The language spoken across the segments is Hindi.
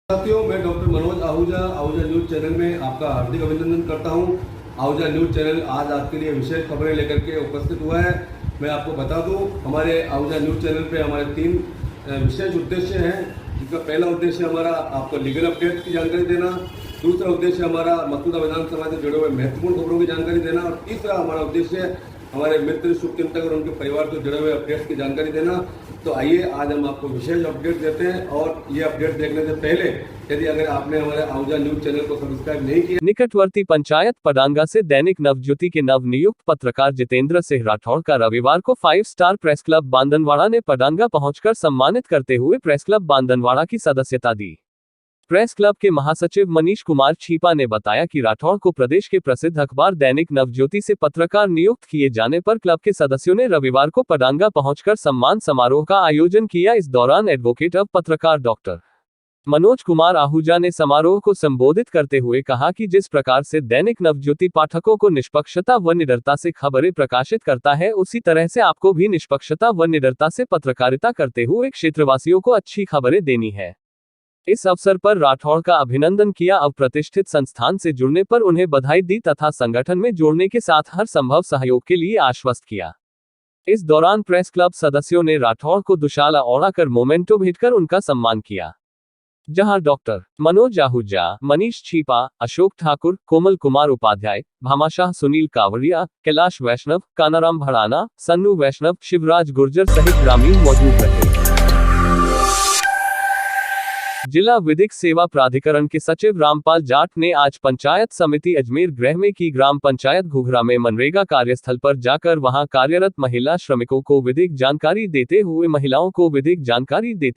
साथियों, मैं doctor Manoj Ahuja news channel में आपका हार्दिक अभिनंदन करता हूं। आहूजा न्यूज चैनल आज आपके लिए विशेष खबरें लेकर के उपस्थित हुआ है। मैं आपको बता दूं, हमारे आहूजा न्यूज चैनल पे हमारे 3 विशेष उद्देश्य हैं। जिसका पहला उद्देश्य हमारा आपको लीगल अपडेट्स की जानकारी देना, दूसरा उद्देश्य हमारा मसूदा विधानसभा से जुड़े हुए महत्वपूर्ण खबरों की जानकारी देना और तीसरा हमारा उद्देश्य हमारे मित्र शुभचिंतक और उनके परिवार से जुड़े हुए अपडेट्स की जानकारी देना। तो आइए आज हम आपको विशेष अपडेट देते हैं। और ये अपडेट देखने से पहले यदि अगर आपने हमारे आहूजा न्यूज चैनल को सब्सक्राइब नहीं किया। निकटवर्ती पंचायत पडांगा से दैनिक नवज्योति के नवनियुक्त पत्रकार जितेंद्र सिंह राठौड़ का रविवार को 5 स्टार प्रेस क्लब बांदनवाड़ा ने पडांगा पहुंचकर सम्मानित करते हुए प्रेस क्लब बांदनवाड़ा की सदस्यता दी। प्रेस क्लब के महासचिव मनीष कुमार छीपा ने बताया कि राठौड़ को प्रदेश के प्रसिद्ध अखबार दैनिक नवज्योति से पत्रकार नियुक्त किए जाने पर क्लब के सदस्यों ने रविवार को पडांगा पहुंचकर सम्मान समारोह का आयोजन किया। इस दौरान एडवोकेट अब पत्रकार डॉक्टर मनोज कुमार आहूजा ने समारोह को संबोधित करते हुए कहा कि जिस प्रकार से दैनिक नवज्योति पाठकों को निष्पक्षता व निडरता से खबरें प्रकाशित करता है, उसी तरह से आपको भी निष्पक्षता व निडरता से पत्रकारिता करते हुए क्षेत्रवासियों को अच्छी खबरें देनी है। इस अवसर पर राठौड़ का अभिनंदन किया। अप्रतिष्ठित संस्थान से जुड़ने पर उन्हें बधाई दी तथा संगठन में जोड़ने के साथ हर संभव सहयोग के लिए आश्वस्त किया। इस दौरान प्रेस क्लब सदस्यों ने राठौड़ को दुशाला ओढ़ाकर मोमेंटो भेंटकर उनका सम्मान किया, जहां डॉक्टर मनोज आहूजा, मनीष छीपा, अशोक ठाकुर, कोमल कुमार उपाध्याय, भामाशाह सुनील कावड़िया, कैलाश वैष्णव, कानाराम भड़ाना, सन्नू वैष्णव, शिवराज गुर्जर सहित ग्रामीण मौजूद रहे। जिला विधिक सेवा प्राधिकरण के सचिव रामपाल जाट ने आज पंचायत समिति अजमेर गृह में की ग्राम पंचायत घुघरा में मनरेगा कार्यस्थल पर जाकर वहां कार्यरत महिला श्रमिकों को विधिक जानकारी देते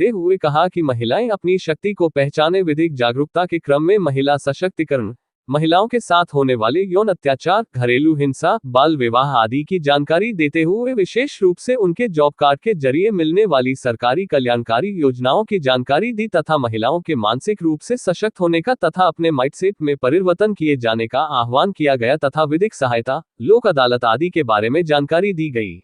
हुए कहा कि महिलाएं अपनी शक्ति को पहचाने। विधिक जागरूकता के क्रम में महिला सशक्तिकरण, महिलाओं के साथ होने वाले यौन अत्याचार, घरेलू हिंसा, बाल विवाह आदि की जानकारी देते हुए विशेष रूप से उनके जॉब कार्ड के जरिए मिलने वाली सरकारी कल्याणकारी योजनाओं की जानकारी दी तथा महिलाओं के मानसिक रूप से सशक्त होने का तथा अपने माइंडसेट में परिवर्तन किए जाने का आह्वान किया गया तथा विधिक सहायता, लोक अदालत आदि के बारे में जानकारी दी गई।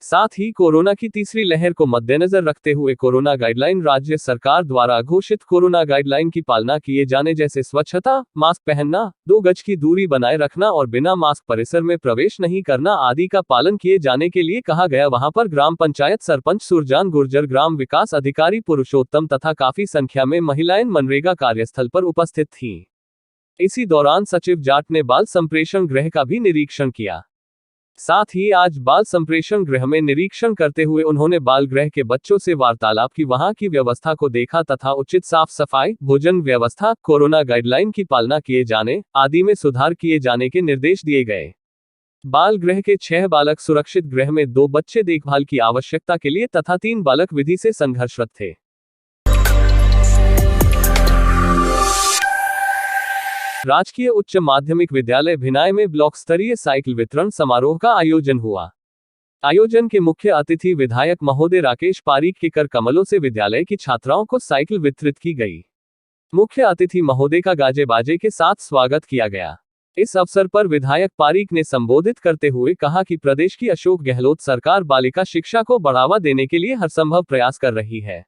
साथ ही कोरोना की तीसरी लहर को मद्देनजर रखते हुए कोरोना गाइडलाइन, राज्य सरकार द्वारा घोषित कोरोना गाइडलाइन की पालना किए जाने जैसे स्वच्छता, मास्क पहनना, 2 गज की दूरी बनाए रखना और बिना मास्क परिसर में प्रवेश नहीं करना आदि का पालन किए जाने के लिए कहा गया। वहां पर ग्राम पंचायत सरपंच सुरजान गुर्जर, ग्राम विकास अधिकारी पुरुषोत्तम तथा काफी संख्या में महिलाएं मनरेगा कार्यस्थल पर उपस्थित थीं। इसी दौरान सचिव जाट ने बाल संप्रेषण गृह का भी निरीक्षण किया। साथ ही आज बाल संप्रेषण गृह में निरीक्षण करते हुए उन्होंने बाल गृह के बच्चों से वार्तालाप की, वहां की व्यवस्था को देखा तथा उचित साफ सफाई, भोजन व्यवस्था, कोरोना गाइडलाइन की पालना किए जाने आदि में सुधार किए जाने के निर्देश दिए गए। बाल गृह के 6 बालक सुरक्षित गृह में 2 बच्चे देखभाल की आवश्यकता के लिए तथा 3 बालक विधि से संघर्षरत थे। राजकीय उच्च माध्यमिक विद्यालय भिनाय में ब्लॉक स्तरीय साइकिल वितरण समारोह का आयोजन हुआ। आयोजन के मुख्य अतिथि विधायक महोदय राकेश पारीक के कर कमलों से विद्यालय की छात्राओं को साइकिल वितरित की गई। मुख्य अतिथि महोदय का गाजे बाजे के साथ स्वागत किया गया। इस अवसर पर विधायक पारीक ने संबोधित करते हुए कहा कि प्रदेश की अशोक गहलोत सरकार बालिका शिक्षा को बढ़ावा देने के लिए हर संभव प्रयास कर रही है।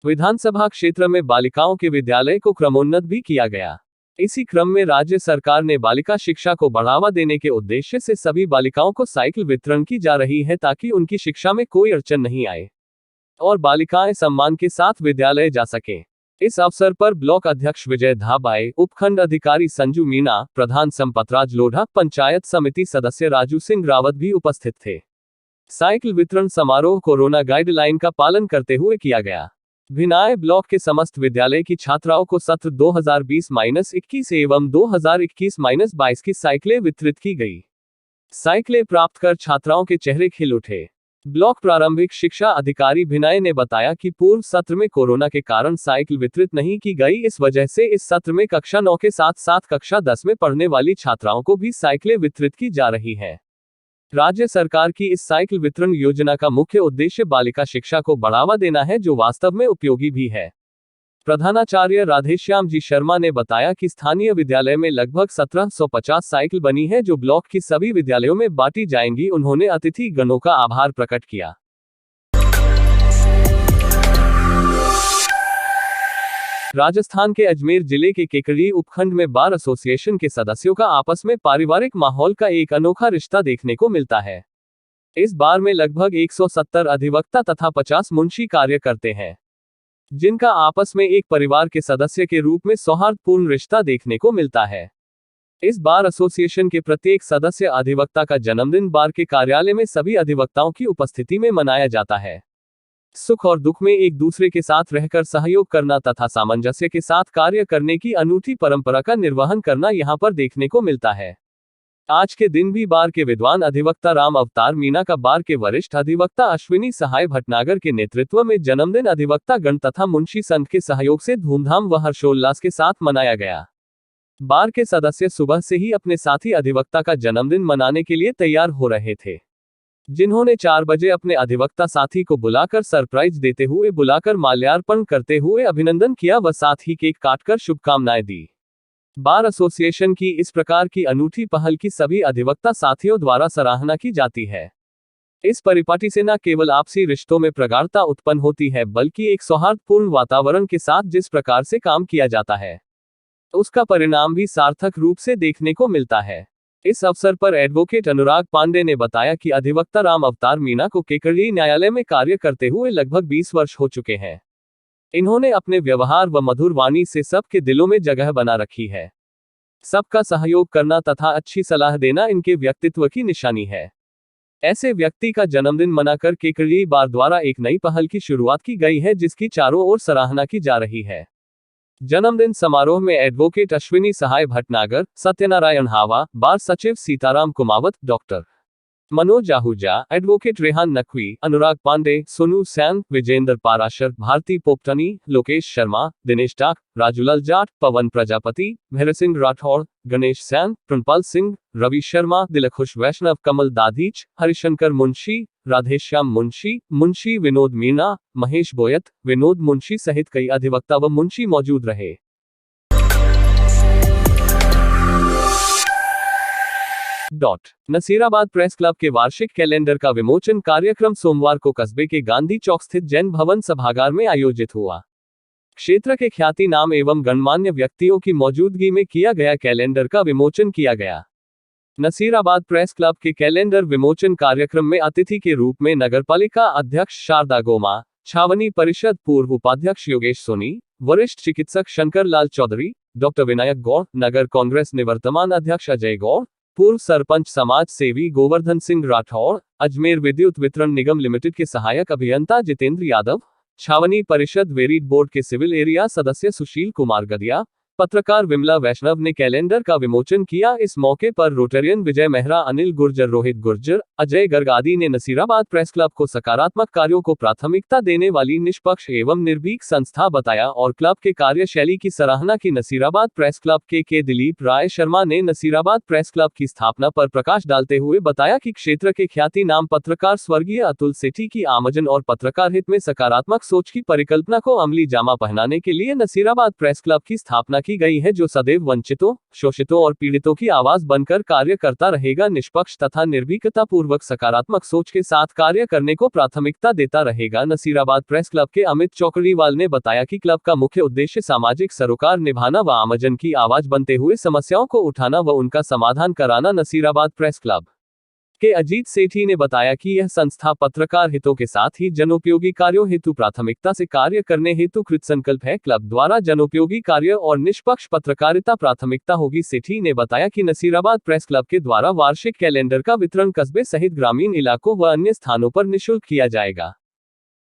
विधानसभा क्षेत्र में बालिकाओं के विद्यालय को क्रमोन्नत भी किया गया। इसी क्रम में राज्य सरकार ने बालिका शिक्षा को बढ़ावा देने के उद्देश्य से सभी बालिकाओं को साइकिल वितरण की जा रही है ताकि उनकी शिक्षा में कोई अड़चन नहीं आए और बालिकाएं सम्मान के साथ विद्यालय जा सकें। इस अवसर पर ब्लॉक अध्यक्ष विजय धाबाई, उपखंड अधिकारी संजू मीणा, प्रधान संपतराज लोढ़ा, पंचायत समिति सदस्य राजू सिंह रावत भी उपस्थित थे। साइकिल वितरण समारोह कोरोना गाइडलाइन का पालन करते हुए किया गया। भिनाय ब्लॉक के समस्त विद्यालय की छात्राओं को सत्र 2020-21 एवं 2021-22 की साइकिलें वितरित की गई। साइकिलें प्राप्त कर छात्राओं के चेहरे खिल उठे। ब्लॉक प्रारंभिक शिक्षा अधिकारी भिनाय ने बताया कि पूर्व सत्र में कोरोना के कारण साइकिल वितरित नहीं की गई, इस वजह से इस सत्र में कक्षा 9 के साथ साथ कक्षा 10 में पढ़ने वाली छात्राओं को भी साइकिलें वितरित की जा रही हैं। राज्य सरकार की इस साइकिल वितरण योजना का मुख्य उद्देश्य बालिका शिक्षा को बढ़ावा देना है, जो वास्तव में उपयोगी भी है। प्रधानाचार्य राधेश्याम जी शर्मा ने बताया कि स्थानीय विद्यालय में लगभग 1750 साइकिल बनी है, जो ब्लॉक की सभी विद्यालयों में बांटी जाएंगी। उन्होंने अतिथि गणों का आभार प्रकट किया। राजस्थान के अजमेर जिले के केकड़ी उपखंड में बार एसोसिएशन के सदस्यों का आपस में पारिवारिक माहौल का एक अनोखा रिश्ता देखने को मिलता है। इस बार में लगभग 170 अधिवक्ता तथा 50 मुंशी कार्य करते हैं, जिनका आपस में एक परिवार के सदस्य के रूप में सौहार्दपूर्ण रिश्ता देखने को मिलता है। इस बार एसोसिएशन के प्रत्येक सदस्य अधिवक्ता का जन्मदिन बार के कार्यालय में सभी अधिवक्ताओं की उपस्थिति में मनाया जाता है। सुख और दुख में एक दूसरे के साथ रहकर सहयोग करना तथा सामंजस्य के साथ कार्य करने की अनूठी परंपरा का निर्वहन करना यहां पर देखने को मिलता है। आज के दिन भी बार के विद्वान अधिवक्ता राम अवतार मीणा का बार के वरिष्ठ अधिवक्ता अश्विनी सहाय भटनागर के नेतृत्व में जन्मदिन अधिवक्ता गण तथा मुंशी संघ के सहयोग से धूमधाम व हर्षोल्लास के साथ मनाया गया। बार के सदस्य सुबह से ही अपने साथी अधिवक्ता का जन्मदिन मनाने के लिए तैयार हो रहे थे, जिन्होंने 4 बजे अपने अधिवक्ता साथी को बुलाकर सरप्राइज देते हुए बुलाकर माल्यार्पण करते हुए अभिनंदन किया व साथ ही केक काटकर शुभकामनाएं दी। बार एसोसिएशन की इस प्रकार की अनूठी पहल की सभी अधिवक्ता साथियों द्वारा सराहना की जाती है। इस परिपाटी से न केवल आपसी रिश्तों में प्रगाढ़ता उत्पन्न होती है, बल्कि एक सौहार्दपूर्ण वातावरण के साथ जिस प्रकार से काम किया जाता है, उसका परिणाम भी सार्थक रूप से देखने को मिलता है। इस अवसर पर एडवोकेट अनुराग पांडे ने बताया कि अधिवक्ता राम अवतार मीणा को केकड़ी न्यायालय में कार्य करते हुए लगभग 20 वर्ष हो चुके हैं। इन्होंने अपने व्यवहार व मधुर वाणी से सबके दिलों में जगह बना रखी है। सबका सहयोग करना तथा अच्छी सलाह देना इनके व्यक्तित्व की निशानी है। ऐसे व्यक्ति का जन्मदिन मनाकर केकड़ी बार द्वारा एक नई पहल की शुरुआत की गई है, जिसकी चारों ओर सराहना की जा रही है। जन्मदिन समारोह में एडवोकेट अश्विनी सहाय भटनागर, सत्यनारायण हावा, बार सचिव सीताराम कुमावत, डॉक्टर मनोज आहूजा, एडवोकेट रेहान नकवी, अनुराग पांडे, सोनू सैन, विजेंद्र पाराशर, भारती पोपटनी, लोकेश शर्मा, दिनेश डाक, राजूलाल जाट, पवन प्रजापति, भैरव सिंह राठौड़, गणेश सैन, प्रणपाल सिंह, रवि शर्मा, दिलखुश वैष्णव, कमल दाधीच, हरिशंकर मुंशी, राधेश्याम मुंशी, मुंशी विनोद मीणा, महेश बोयत, विनोद मुंशी सहित कई अधिवक्ता व मुंशी मौजूद रहे। नसीराबाद प्रेस क्लब के वार्षिक कैलेंडर का विमोचन कार्यक्रम सोमवार को कस्बे के गांधी चौक स्थित जैन भवन सभागार में आयोजित हुआ। क्षेत्र के ख्याति नाम एवं गणमान्य व्यक्तियों की मौजूदगी में किया गया कैलेंडर का विमोचन किया गया। नसीराबाद प्रेस क्लब के कैलेंडर विमोचन कार्यक्रम में अतिथि के रूप में नगरपालिका अध्यक्ष शारदा गोमा, छावनी परिषद पूर्व उपाध्यक्ष योगेश सोनी, वरिष्ठ चिकित्सक शंकर लाल चौधरी, डॉक्टर विनायक गौड़, नगर कांग्रेस निवर्तमान अध्यक्ष अजय गौड़, पूर्व सरपंच समाज सेवी गोवर्धन सिंह राठौड़, अजमेर विद्युत वितरण निगम लिमिटेड के सहायक अभियंता जितेंद्र यादव, छावनी परिषद वेरीड बोर्ड के सिविल एरिया सदस्य सुशील कुमार गदिया, पत्रकार विमला वैष्णव ने कैलेंडर का विमोचन किया। इस मौके पर रोटेरियन विजय मेहरा, अनिल गुर्जर, रोहित गुर्जर, अजय गर्ग आदि ने नसीराबाद प्रेस क्लब को सकारात्मक कार्यों को प्राथमिकता देने वाली निष्पक्ष एवं निर्भीक संस्था बताया और क्लब के कार्यशैली की सराहना की। नसीराबाद प्रेस क्लब के दिलीप राय शर्मा ने नसीराबाद प्रेस क्लब की स्थापना पर प्रकाश डालते हुए बताया कि क्षेत्र के ख्याति नाम पत्रकार स्वर्गीय अतुल सेठी की आमजन और पत्रकार हित में सकारात्मक सोच की परिकल्पना को अमली जामा पहनाने के लिए नसीराबाद प्रेस क्लब की स्थापना की गई है, जो सदैव वंचितों, शोषितों और पीड़ितों की आवाज बनकर कार्य करता रहेगा, निष्पक्ष तथा निर्भीकता पूर्वक सकारात्मक सोच के साथ कार्य करने को प्राथमिकता देता रहेगा। नसीराबाद प्रेस क्लब के अमित चौकड़ीवाल ने बताया कि क्लब का मुख्य उद्देश्य सामाजिक सरोकार निभाना व आमजन की आवाज बनते हुए समस्याओं को उठाना व उनका समाधान कराना। नसीराबाद प्रेस क्लब के अजीत सेठी ने बताया कि यह संस्था पत्रकार हितों के साथ ही जनोपयोगी कार्यों हेतु प्राथमिकता से कार्य करने हेतु कृतसंकल्प है। क्लब द्वारा जनोपयोगी कार्य और निष्पक्ष पत्रकारिता प्राथमिकता होगी। सेठी ने बताया कि नसीराबाद प्रेस क्लब के द्वारा वार्षिक कैलेंडर का वितरण कस्बे सहित ग्रामीण इलाकों व अन्य स्थानों पर निःशुल्क किया जाएगा।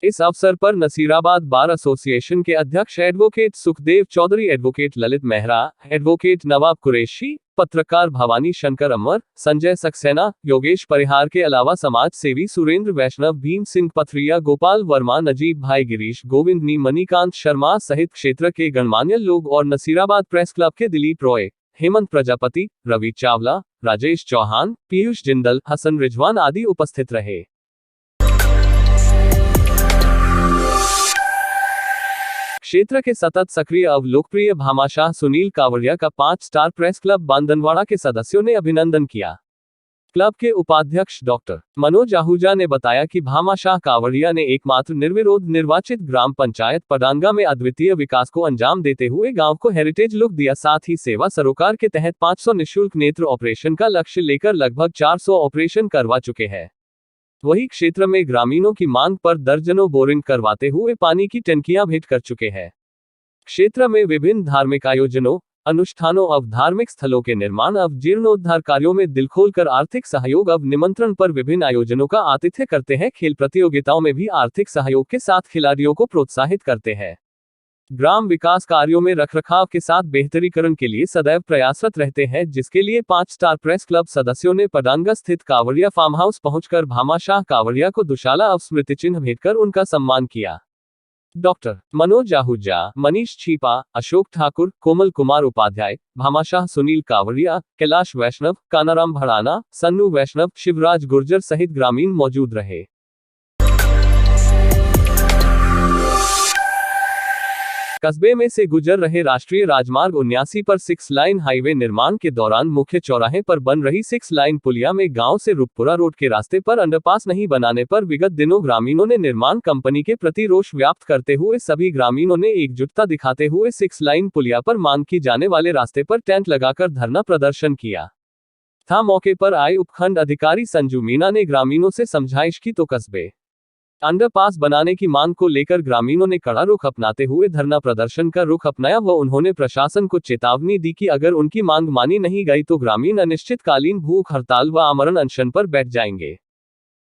इस अवसर पर नसीराबाद बार एसोसिएशन के अध्यक्ष advocate Sukhdev Chaudhary, advocate Lalit Mehra, advocate Nawab Qureshi, पत्रकार भवानी शंकर अमर, संजय सक्सेना, योगेश परिहार के अलावा समाज सेवी सुरेंद्र वैष्णव, भीम सिंह पथरिया, गोपाल वर्मा, नजीब भाई, गिरीश गोविंदनी, मणिकांत शर्मा सहित क्षेत्र के गणमान्य लोग और नसीराबाद प्रेस क्लब के दिलीप रॉय, हेमंत प्रजापति, रवि चावला, राजेश चौहान, पीयूष जिंदल, हसन रिजवान आदि उपस्थित रहे। क्षेत्र के सतत सक्रिय अब लोकप्रिय भामाशाह सुनील कावड़िया का 5 स्टार प्रेस क्लब बांदनवाड़ा के सदस्यों ने अभिनंदन किया। क्लब के उपाध्यक्ष डॉक्टर मनोज आहूजा ने बताया कि भामाशाह कावड़िया ने एकमात्र निर्विरोध निर्वाचित ग्राम पंचायत पडांगा में अद्वितीय विकास को अंजाम देते हुए गांव को हेरिटेज लुक दिया। साथ ही सेवा सरोकार के तहत 500 निःशुल्क नेत्र ऑपरेशन का लक्ष्य लेकर लगभग 400 ऑपरेशन करवा चुके हैं। वही क्षेत्र में ग्रामीणों की मांग पर दर्जनों बोरिंग करवाते हुए पानी की टंकियां भेंट कर चुके हैं। क्षेत्र में विभिन्न धार्मिक आयोजनों, अनुष्ठानों, अब धार्मिक स्थलों के निर्माण, अब जीर्णोद्धार कार्यों में दिल खोलकर आर्थिक सहयोग, अब निमंत्रण पर विभिन्न आयोजनों का आतिथ्य करते हैं। खेल प्रतियोगिताओं में भी आर्थिक सहयोग के साथ खिलाड़ियों को प्रोत्साहित करते हैं। ग्राम विकास कार्यों में रखरखाव के साथ बेहतरीकरण के लिए सदैव प्रयासरत रहते हैं, जिसके लिए 5 स्टार प्रेस क्लब सदस्यों ने पडांगा स्थित कावड़िया फार्म हाउस पहुंचकर भामाशाह कावड़िया को दुशाला स्मृति चिन्ह भेंट कर उनका सम्मान किया। डॉक्टर मनोज आहूजा, मनीष छीपा, अशोक ठाकुर, कोमल कुमार उपाध्याय, भामाशाह सुनील कावड़िया, कैलाश वैष्णव, कानाराम भड़ाना, सन्नू वैष्णव, शिवराज गुर्जर सहित ग्रामीण मौजूद रहे। कस्बे में से गुजर रहे राष्ट्रीय राजमार्ग 79 पर 6 लाइन हाईवे निर्माण के दौरान मुख्य चौराहे पर बन रही 6 लाइन पुलिया में गांव से रूपपुरा रोड के रास्ते पर अंडरपास नहीं बनाने पर विगत दिनों ग्रामीणों ने निर्माण कंपनी के प्रति रोष व्याप्त करते हुए सभी ग्रामीणों ने एकजुटता दिखाते हुए 6 लाइन पुलिया पर मांग की जाने वाले रास्ते पर टेंट लगाकर धरना प्रदर्शन किया था। मौके पर आए उपखंड अधिकारी संजू मीणा ने ग्रामीणों से समझाइश की तो कस्बे अंडरपास बनाने की मांग को लेकर ग्रामीणों ने कड़ा रुख अपनाते हुए धरना प्रदर्शन का रुख अपनाया व उन्होंने प्रशासन को चेतावनी दी कि अगर उनकी मांग मानी नहीं गई तो ग्रामीण अनिश्चितकालीन भूख हड़ताल व आमरण अनशन पर बैठ जाएंगे।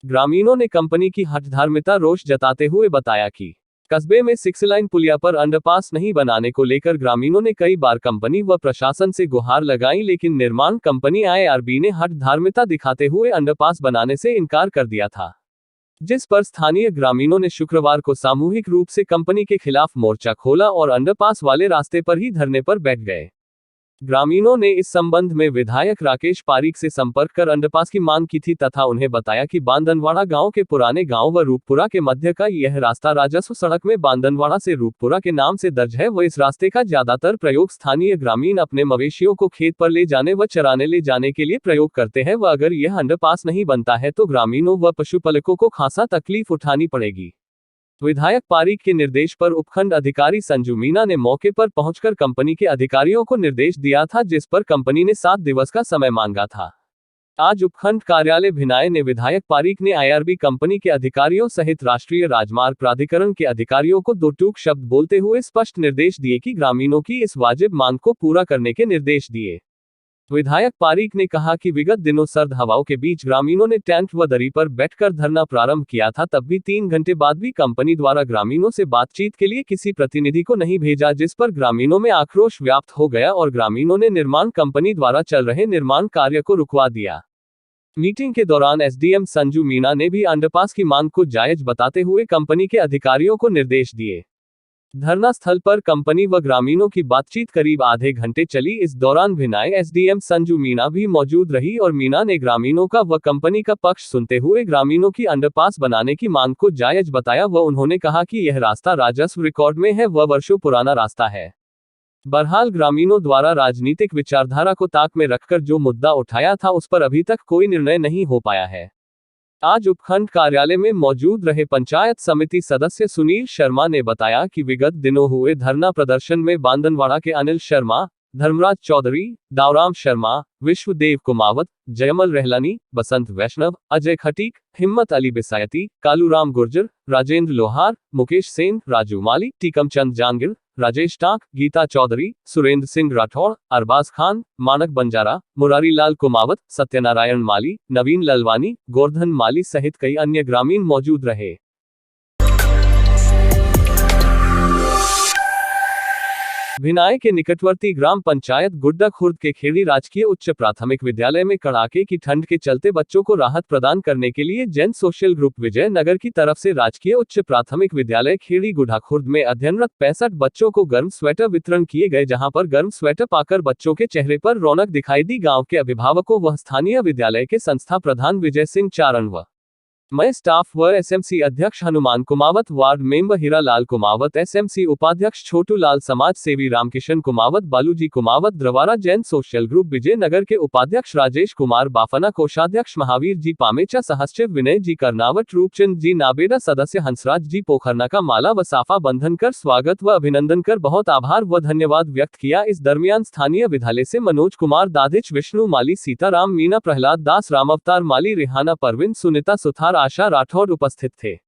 ग्रामीणों ने कंपनी की हठधर्मिता रोष जताते हुए बताया कि कस्बे में 6 लाइन पुलिया पर अंडरपास नहीं बनाने को लेकर ग्रामीणों ने कई बार कंपनी व प्रशासन से गुहार लगाई, लेकिन निर्माण कंपनी IRB ने हठधर्मिता दिखाते हुए अंडरपास बनाने से इनकार कर दिया था, जिस पर स्थानीय ग्रामीणों ने शुक्रवार को सामूहिक रूप से कंपनी के खिलाफ मोर्चा खोला और अंडरपास वाले रास्ते पर ही धरने पर बैठ गए। ग्रामीणों ने इस संबंध में विधायक राकेश पारीक से संपर्क कर अंडरपास की मांग की थी तथा उन्हें बताया कि बांदनवाड़ा गांव के पुराने गांव व रूपपुरा के मध्य का यह रास्ता राजस्व सड़क में बांदनवाड़ा से रूपपुरा के नाम से दर्ज है व इस रास्ते का ज्यादातर प्रयोग स्थानीय ग्रामीण अपने मवेशियों को खेत पर ले जाने व चराने ले जाने के लिए प्रयोग करते हैं व अगर यह अंडरपास नहीं बनता है तो ग्रामीणों व पशुपालकों को खासा तकलीफ उठानी पड़ेगी। विधायक पारीक के निर्देश पर उपखंड अधिकारी संजू मीणा ने मौके पर पहुंचकर कंपनी के अधिकारियों को निर्देश दिया था, जिस पर कंपनी ने 7 दिवस का समय मांगा था। आज उपखंड कार्यालय भिनाई ने विधायक पारीक ने IRB कंपनी के अधिकारियों सहित राष्ट्रीय राजमार्ग प्राधिकरण के अधिकारियों को 2 टूक शब्द बोलते हुए स्पष्ट निर्देश दिए कि ग्रामीणों की इस वाजिब मांग को पूरा करने के निर्देश दिए। विधायक पारीक ने कहा कि विगत दिनों सर्द हवाओं के बीच ग्रामीणों ने टेंट व दरी पर बैठकर धरना प्रारंभ किया था, तब भी 3 घंटे बाद भी कंपनी द्वारा ग्रामीणों से बातचीत के लिए किसी प्रतिनिधि को नहीं भेजा, जिस पर ग्रामीणों में आक्रोश व्याप्त हो गया और ग्रामीणों ने निर्माण कंपनी द्वारा चल रहे निर्माण कार्य को रुकवा दिया। मीटिंग के दौरान SDM संजू मीणा ने भी अंडरपास की मांग को जायज बताते हुए कंपनी के अधिकारियों को निर्देश दिए। धरना स्थल पर कंपनी व ग्रामीणों की बातचीत करीब आधे घंटे चली। इस दौरान भिनाई SDM संजू मीणा भी मौजूद रही और मीणा ने ग्रामीणों का व कंपनी का पक्ष सुनते हुए ग्रामीणों की अंडरपास बनाने की मांग को जायज बताया व उन्होंने कहा कि यह रास्ता राजस्व रिकॉर्ड में है व वर्षों पुराना रास्ता है। बहरहाल ग्रामीणों द्वारा राजनीतिक विचारधारा को ताक में रखकर जो मुद्दा उठाया था उस पर अभी तक कोई निर्णय नहीं हो पाया है। आज उपखंड कार्यालय में मौजूद रहे पंचायत समिति सदस्य सुनील शर्मा ने बताया कि विगत दिनों हुए धरना प्रदर्शन में बांदनवाड़ा के अनिल शर्मा, धर्मराज चौधरी, दावराम शर्मा, विश्वदेव कुमावत, जयमल रहलानी, बसंत वैष्णव, अजय खटीक, हिम्मत अली बिसायती, कालूराम गुर्जर, राजेंद्र लोहार, मुकेश सेन, राजू माली, टीकमचंद जानगिर, राजेश टाक, गीता चौधरी, सुरेंद्र सिंह राठौड़, अरबाज खान, मानक बंजारा, मुरारी लाल कुमावत, सत्यनारायण माली, नवीन ललवानी, गोवर्धन माली सहित कई अन्य ग्रामीण मौजूद रहे। भिनाई के निकटवर्ती ग्राम पंचायत गुड्डा खुर्द के खेड़ी राजकीय उच्च प्राथमिक विद्यालय में कड़ाके की ठंड के चलते बच्चों को राहत प्रदान करने के लिए जैन सोशल ग्रुप विजय नगर की तरफ से राजकीय उच्च प्राथमिक विद्यालय खेड़ी गुड्डा खुर्द में अध्ययनरत 65 बच्चों को गर्म स्वेटर वितरण किए गए, जहां पर गर्म स्वेटर पाकर बच्चों के चेहरे पर रौनक दिखाई दी। गाँव के अभिभावकों व स्थानीय विद्यालय के संस्था प्रधान विजय सिंह चारण व मैं स्टाफ व एसएमसी अध्यक्ष Hanuman Kumawat, ward member Hiralal Kumawat, SMC उपाध्यक्ष छोटू लाल, समाज सेवी रामकिशन कुमावत, बालूजी कुमावत, द्रवारा जैन सोशल ग्रुप विजयनगर के उपाध्यक्ष राजेश कुमार बाफना, कोषाध्यक्ष महावीर जी पामेचा, सहसचिव विनय जी करनावट, रूपचंद जी नाबेदा, सदस्य हंसराज जी पोखरना का माला व साफा बंधन कर स्वागत व अभिनंदन कर बहुत आभार व धन्यवाद व्यक्त किया। इस दरमियान स्थानीय विद्यालय से मनोज कुमार दाधिच, विष्णु माली, सीताराम मीना, प्रहलाद दास, राम अवतार माली, रिहाना परवीन, सुनीता सुथार, आशा राठौड़ उपस्थित थे।